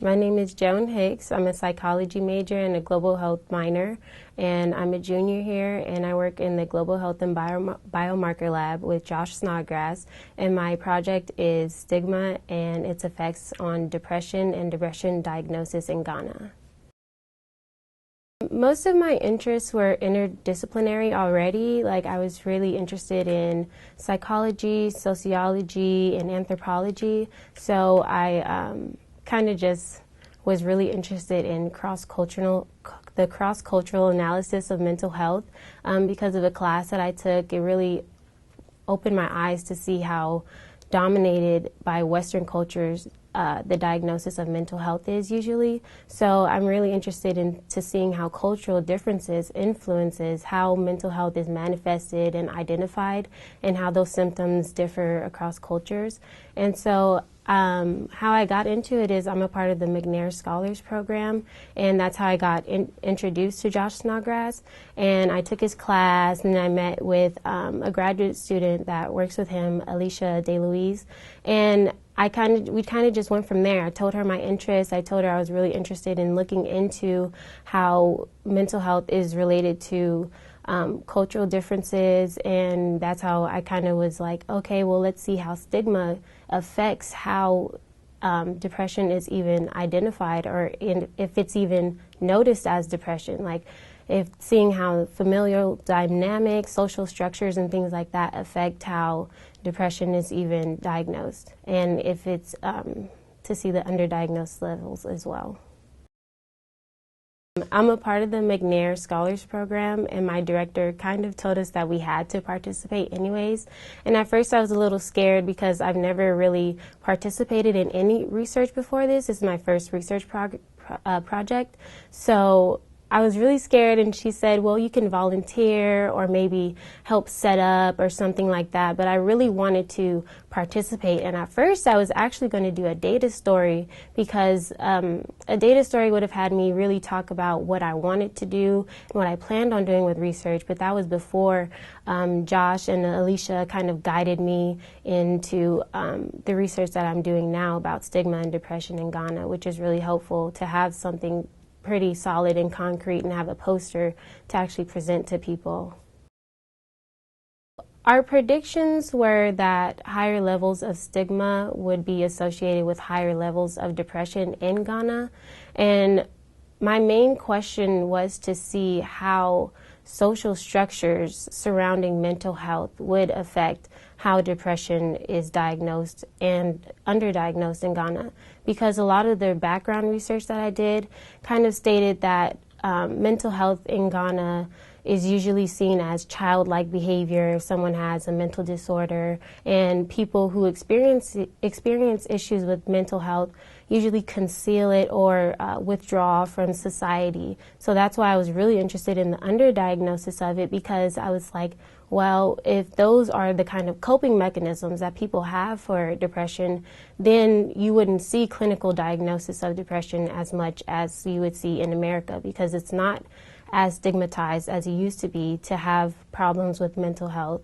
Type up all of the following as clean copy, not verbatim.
My name is Joan Hicks. I'm a psychology major and a global health minor, and I'm a junior here, and I work in the global health and biomarker lab with Josh Snodgrass, and my project is stigma and its effects on depression and depression diagnosis in Ghana. Most of my interests were interdisciplinary already. Like, I was really interested in psychology, sociology, and anthropology, so I kind of just was really interested in the cross-cultural analysis of mental health because of a class that I took. It really opened my eyes to see how dominated by Western cultures the diagnosis of mental health is usually. So I'm really interested in seeing how cultural differences influences how mental health is manifested and identified, and how those symptoms differ across cultures. And so how I got into it is I'm a part of the McNair Scholars Program, and that's how I got introduced to Josh Snodgrass. And I took his class, and I met with a graduate student that works with him, Alicia DeLuise, and we kind of just went from there. I told her my interests. I told her I was really interested in looking into how mental health is related to cultural differences, and that's how I kind of was like, okay, well, let's see how stigma affects how depression is even identified, or if it's even noticed as depression. Like, if seeing how familial dynamics, social structures, and things like that affect how depression is even diagnosed, and if it's to see the underdiagnosed levels as well. I'm a part of the McNair Scholars Program, and my director kind of told us that we had to participate anyways. And at first I was a little scared because I've never really participated in any research before this. This is my first research project. So I was really scared, and she said, well, you can volunteer or maybe help set up or something like that. But I really wanted to participate, and at first I was actually going to do a data story, because a data story would have had me really talk about what I wanted to do and what I planned on doing with research. But that was before Josh and Alicia kind of guided me into the research that I'm doing now about stigma and depression in Ghana, which is really helpful to have something pretty solid and concrete and have a poster to actually present to people. Our predictions were that higher levels of stigma would be associated with higher levels of depression in Ghana, and my main question was to see how social structures surrounding mental health would affect how depression is diagnosed and underdiagnosed in Ghana, because a lot of the background research that I did kind of stated that mental health in Ghana is usually seen as childlike behavior if someone has a mental disorder, and people who experience issues with mental health usually conceal it or withdraw from society. So that's why I was really interested in the underdiagnosis of it, because I was like, well, if those are the kind of coping mechanisms that people have for depression, then you wouldn't see clinical diagnosis of depression as much as you would see in America, because it's not as stigmatized as it used to be to have problems with mental health.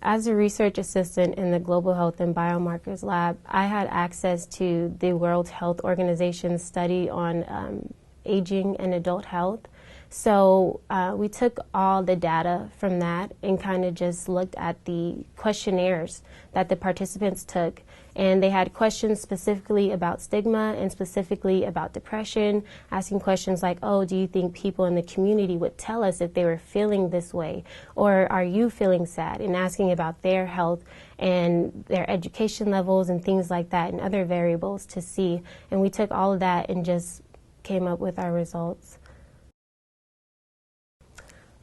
As a research assistant in the Global Health and Biomarkers Lab, I had access to the World Health Organization's study on aging and adult health. So we took all the data from that and kind of just looked at the questionnaires that the participants took. And they had questions specifically about stigma and specifically about depression, asking questions like, oh, do you think people in the community would tell us if they were feeling this way? Or are you feeling sad? And asking about their health and their education levels and things like that, and other variables to see. And we took all of that and just came up with our results.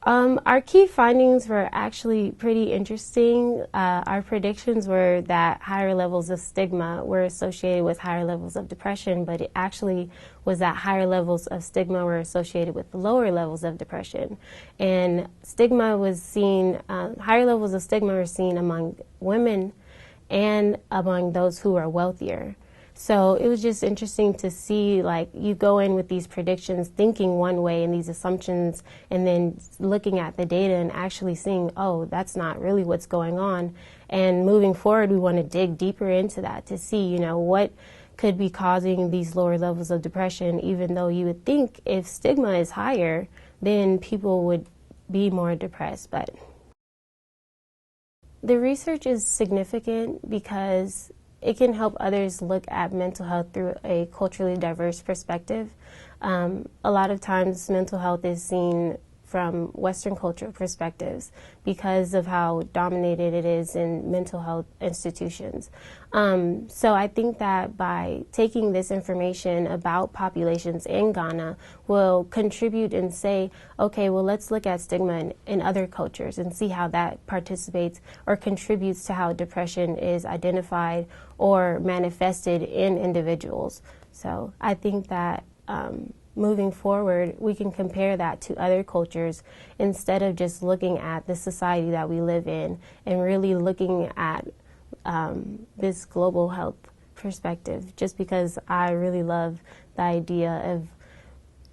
Our key findings were actually pretty interesting. Our predictions were that higher levels of stigma were associated with higher levels of depression, but it actually was that higher levels of stigma were associated with lower levels of depression. And stigma was seen, higher levels of stigma were seen among women and among those who are wealthier. So it was just interesting to see, like, you go in with these predictions thinking one way and these assumptions, and then looking at the data and actually seeing, oh, that's not really what's going on. And moving forward, we want to dig deeper into that to see, you know, what could be causing these lower levels of depression, even though you would think if stigma is higher, then people would be more depressed. But the research is significant because it can help others look at mental health through a culturally diverse perspective. A lot of times mental health is seen from Western cultural perspectives because of how dominated it is in mental health institutions. So I think that by taking this information about populations in Ghana will contribute and say, okay, well, let's look at stigma in other cultures and see how that participates or contributes to how depression is identified or manifested in individuals. So I think that moving forward, we can compare that to other cultures instead of just looking at the society that we live in and really looking at this global health perspective, just because I really love the idea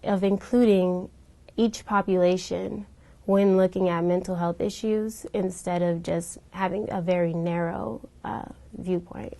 of including each population when looking at mental health issues instead of just having a very narrow viewpoint.